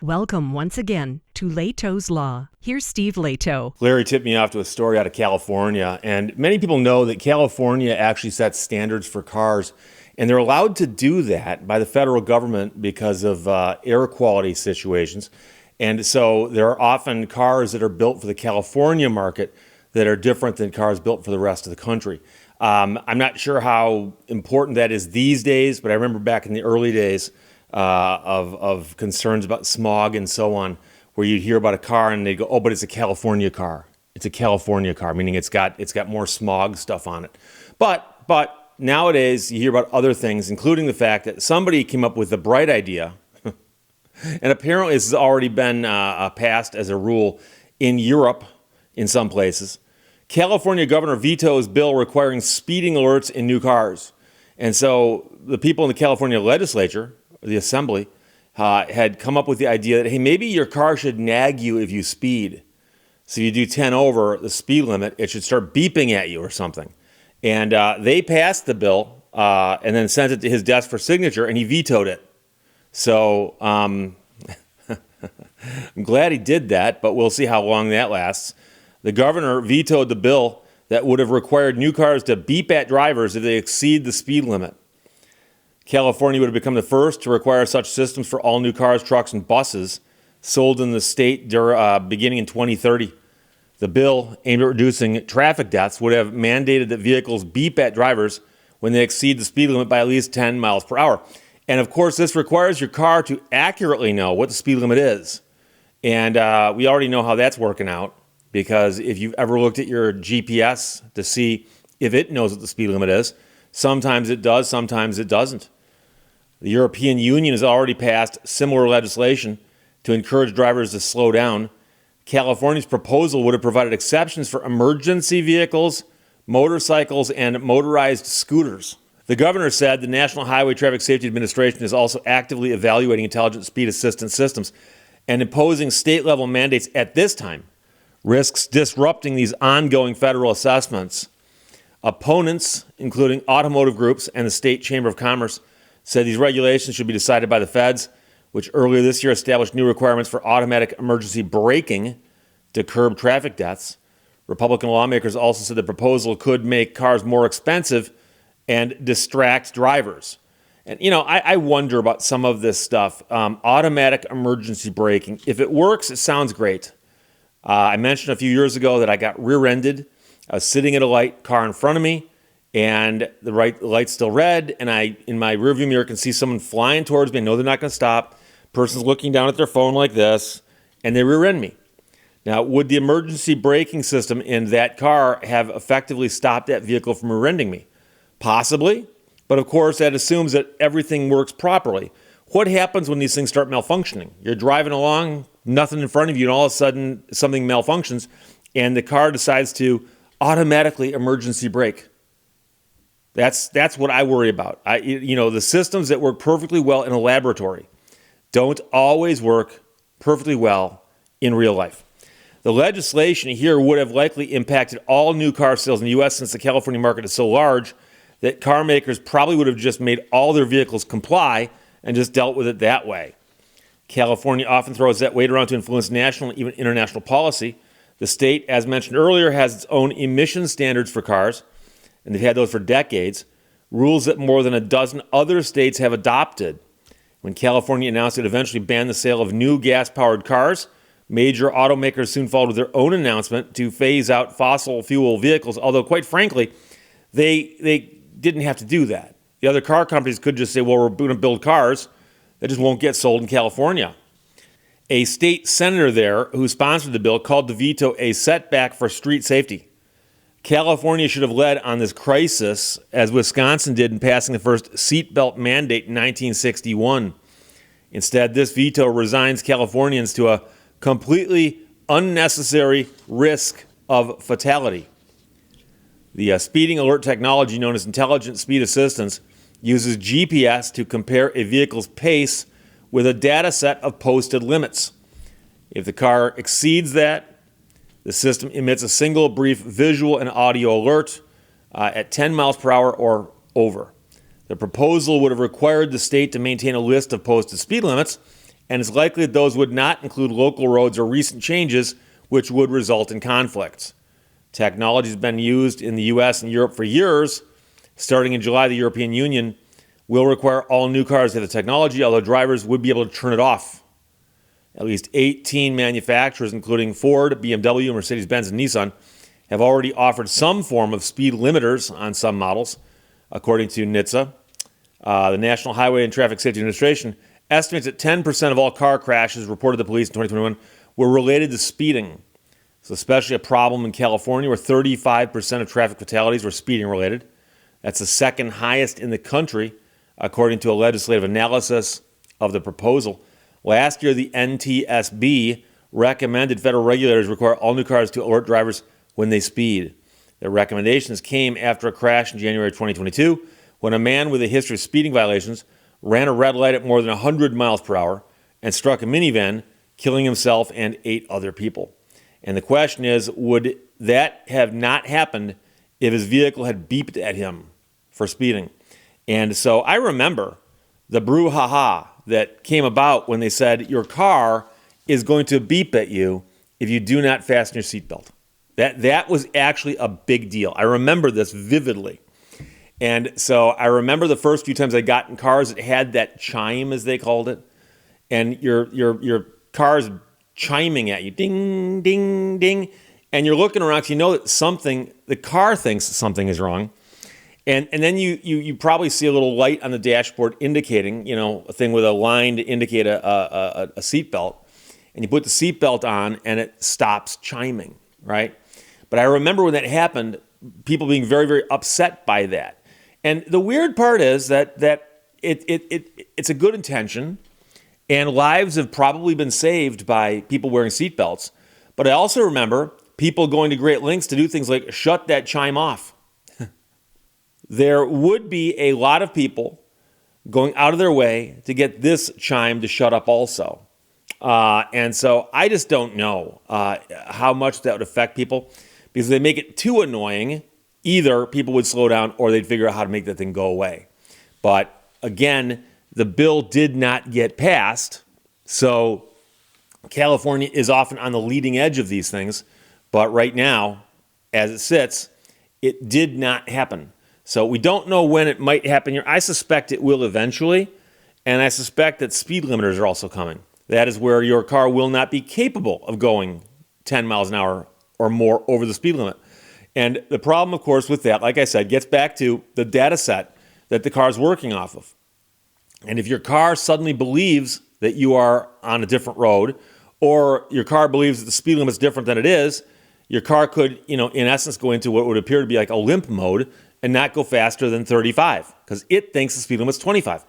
Welcome once again to Lehto's Law. Here's Steve Lehto. Larry tipped me off to a story out of California, and many people know that California actually sets standards for cars, and they're allowed to do that by the federal government because of air quality situations. And so there are often cars that are built for the California market that are different than cars built for the rest of the country. I'm not sure how important that is these days, but I remember back in the early days of concerns about smog and so on, where you'd hear about a car and they'd go, "Oh, but it's a California car. It's a California car," meaning it's got more smog stuff on it. But nowadays you hear about other things, including the fact that somebody came up with the bright idea, and apparently this has already been passed as a rule in Europe in some places. California governor vetoes bill requiring speeding alerts in new cars. And so the people in the California legislature, the assembly, had come up with the idea that, hey, maybe your car should nag you if you speed. So if you do 10 over the speed limit, it should start beeping at you or something. And they passed the bill and then sent it to his desk for signature, and he vetoed it. So I'm glad he did that, but we'll see how long that lasts. The governor vetoed the bill that would have required new cars to beep at drivers if they exceed the speed limit. California would have become the first to require such systems for all new cars, trucks, and buses sold in the state beginning in 2030. The bill, aimed at reducing traffic deaths, would have mandated that vehicles beep at drivers when they exceed the speed limit by at least 10 miles per hour. And of course, this requires your car to accurately know what the speed limit is. And we already know how that's working out, because if you've ever looked at your GPS to see if it knows what the speed limit is, sometimes it does, sometimes it doesn't. The European Union has already passed similar legislation to encourage drivers to slow down. California's proposal would have provided exceptions for emergency vehicles, motorcycles, and motorized scooters. The governor said the National Highway Traffic Safety Administration is also actively evaluating intelligent speed assistance systems, and imposing state-level mandates at this time risks disrupting these ongoing federal assessments. Opponents, including automotive groups and the State Chamber of Commerce, said these regulations should be decided by the feds, which earlier this year established new requirements for automatic emergency braking to curb traffic deaths. Republican lawmakers also said the proposal could make cars more expensive and distract drivers. And, I wonder about some of this stuff. Automatic emergency braking, if it works, it sounds great. I mentioned a few years ago that I got rear-ended. I was sitting at a light, car in front of me, and the light's still red, and I, in my rearview mirror, can see someone flying towards me. I know they're not going to stop. Person's looking down at their phone like this, and they rear-end me. Now, would the emergency braking system in that car have effectively stopped that vehicle from rear-ending me? Possibly, but of course that assumes that everything works properly. What happens when these things start malfunctioning? You're driving along, nothing in front of you, and all of a sudden something malfunctions, and the car decides to automatically emergency brake. That's what I worry about. The systems that work perfectly well in a laboratory don't always work perfectly well in real life. The legislation here would have likely impacted all new car sales in the U.S. since the California market is so large that car makers probably would have just made all their vehicles comply and just dealt with it that way. California often throws that weight around to influence national and even international policy. The state, as mentioned earlier, has its own emission standards for cars, and they've had those for decades, rules that more than a dozen other states have adopted. When California announced it eventually banned the sale of new gas-powered cars, major automakers soon followed with their own announcement to phase out fossil fuel vehicles, although quite frankly, they didn't have to do that. The other car companies could just say, well, we're going to build cars that just won't get sold in California. A state senator there who sponsored the bill called the veto a setback for street safety. California should have led on this crisis, as Wisconsin did in passing the first seatbelt mandate in 1961. Instead, this veto resigns Californians to a completely unnecessary risk of fatality. The speeding alert technology known as intelligent speed assistance uses GPS to compare a vehicle's pace with a data set of posted limits. If the car exceeds that, the system emits a single brief visual and audio alert at 10 miles per hour or over. The proposal would have required the state to maintain a list of posted speed limits and it's likely that those would not include local roads or recent changes, which would result in conflicts. Technology has been used in the U.S. and Europe for years. Starting in July, the European Union will require all new cars to have the technology, although drivers would be able to turn it off. At least 18 manufacturers, including Ford, BMW, Mercedes-Benz, and Nissan, have already offered some form of speed limiters on some models. According to NHTSA, the National Highway and Traffic Safety Administration estimates that 10% of all car crashes reported to the police in 2021 were related to speeding. It's especially a problem in California, where 35% of traffic fatalities were speeding related. That's the second highest in the country, according to a legislative analysis of the proposal. Last year, the NTSB recommended federal regulators require all new cars to alert drivers when they speed. The recommendations came after a crash in January 2022 when a man with a history of speeding violations ran a red light at more than 100 miles per hour and struck a minivan, killing himself and 8 other people. And the question is, would that have not happened if his vehicle had beeped at him for speeding? And so I remember the brouhaha that came about when they said your car is going to beep at you if you do not fasten your seatbelt. That was actually a big deal. I remember this vividly. And so I remember the first few times I got in cars that had that chime, as they called it, and your car's chiming at you, ding, ding, ding, and you're looking around because you know that the car thinks something is wrong. And then you probably see a little light on the dashboard indicating, a thing with a line to indicate a seatbelt. And you put the seatbelt on and it stops chiming, right? But I remember when that happened, people being very, very upset by that. And the weird part is that it's a good intention, and lives have probably been saved by people wearing seatbelts. But I also remember people going to great lengths to do things like shut that chime off. There would be a lot of people going out of their way to get this chime to shut up also. And so I just don't know how much that would affect people, because if they make it too annoying, either people would slow down or they'd figure out how to make that thing go away. But again, the bill did not get passed, so California is often on the leading edge of these things. But right now, as it sits, it did not happen. So we don't know when it might happen here. I suspect it will eventually, and I suspect that speed limiters are also coming. That is where your car will not be capable of going 10 miles an hour or more over the speed limit. And the problem, of course, with that, like I said, gets back to the data set that the car is working off of. And if your car suddenly believes that you are on a different road, or your car believes that the speed limit is different than it is, your car could, in essence, go into what would appear to be like a limp mode and not go faster than 35 because it thinks the speed limit is 25.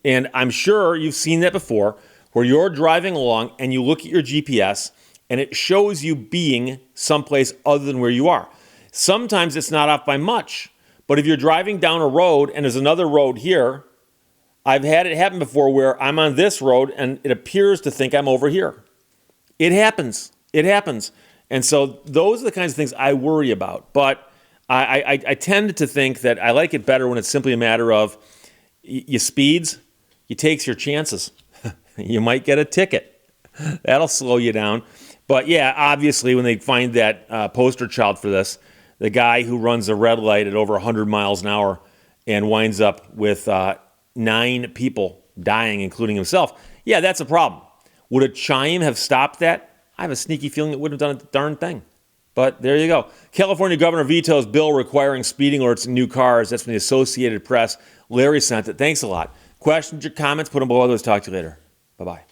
And I'm sure you've seen that before, where you're driving along and you look at your GPS and it shows you being someplace other than where you are. Sometimes it's not off by much, but if you're driving down a road and there's another road here, I've had it happen before where I'm on this road and it appears to think I'm over here. It happens. It happens. And so those are the kinds of things I worry about. But I tend to think that I like it better when it's simply a matter of you speeds, you takes your chances. You might get a ticket. That'll slow you down. But yeah, obviously when they find that poster child for this, the guy who runs a red light at over 100 miles an hour and winds up with 9 people dying, including himself. Yeah, that's a problem. Would a chime have stopped that? I have a sneaky feeling it wouldn't have done a darn thing. But there you go. California Governor vetoes bill requiring speeding alerts in new cars. That's from the Associated Press. Larry sent it. Thanks a lot. Questions or comments, put them below. Let's talk to you later. Bye-bye.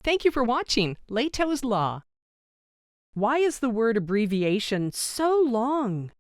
Thank you for watching Lehto's Law. Why is the word abbreviation so long?